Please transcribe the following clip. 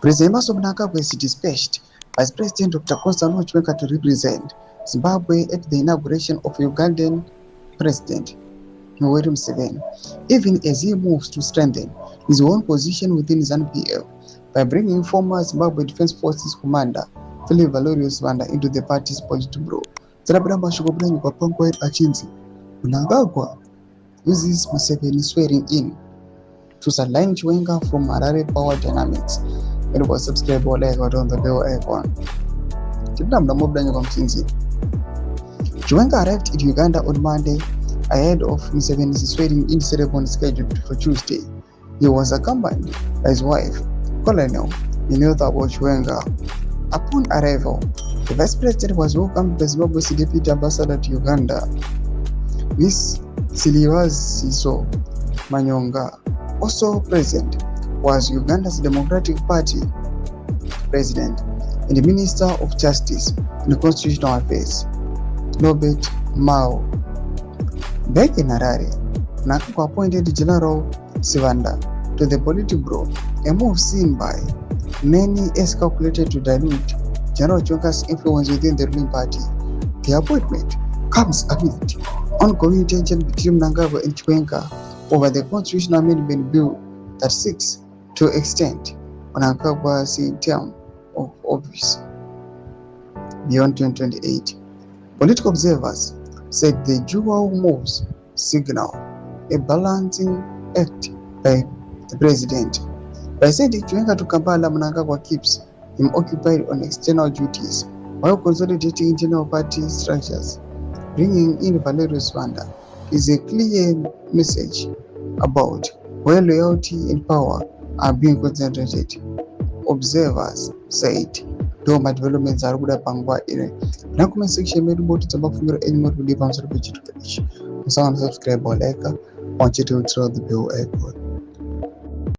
President Emmerson Mnangagwa is dispatched Vice President Dr. Constantine Chiwenga to represent Zimbabwe at the inauguration of Ugandan President Yoweri Museveni, even as he moves to strengthen his own position within ZANU-PF by bringing former Zimbabwe Defense Forces Commander Philip Valerius Banda into the party's Politburo. Tsarabiramba shukobranyi kwa Pankwa Achinzi. Mnangagwa uses Museveni swearing in to Sideline Chiwenga from Harare Power Dynamics. It was subscribe or like on the bell icon. Chiwenga arrived in Uganda on Monday ahead of Museveni's swearing-in ceremony scheduled for Tuesday. He was accompanied by his wife, Colonel Mnangagwa Chiwenga. Upon arrival, the Vice President was welcomed by Zimbabwe's Deputy Ambassador to Uganda, Ms. Silewaziso Manyonga. Also present was Uganda's Democratic Party President and the Minister of Justice and Constitutional Affairs, Norbert Mao. Back in Harare, Mnangagwa appointed General Sivanda to the Politburo, a move seen by many as calculated to dilute General Chiwenga's influence within the ruling party. The appointment comes amid ongoing tension between Mnangagwa and Chiwenga over the constitutional amendment bill that seeks to extend Mnangagwa's term of office beyond 2028. Political observers said the dual moves signal a balancing act by the president. By sending Chiwenga to Kampala, Mnangagwa keeps him occupied on external duties while consolidating internal party structures. Bringing in Valerius Banda is a clear message about where loyalty and power are being concentrated. Observers said Doma developments are good pangwa ine. Na comment section medu boti tabafungura any more video on the page. Subscribe or like on the bell icon.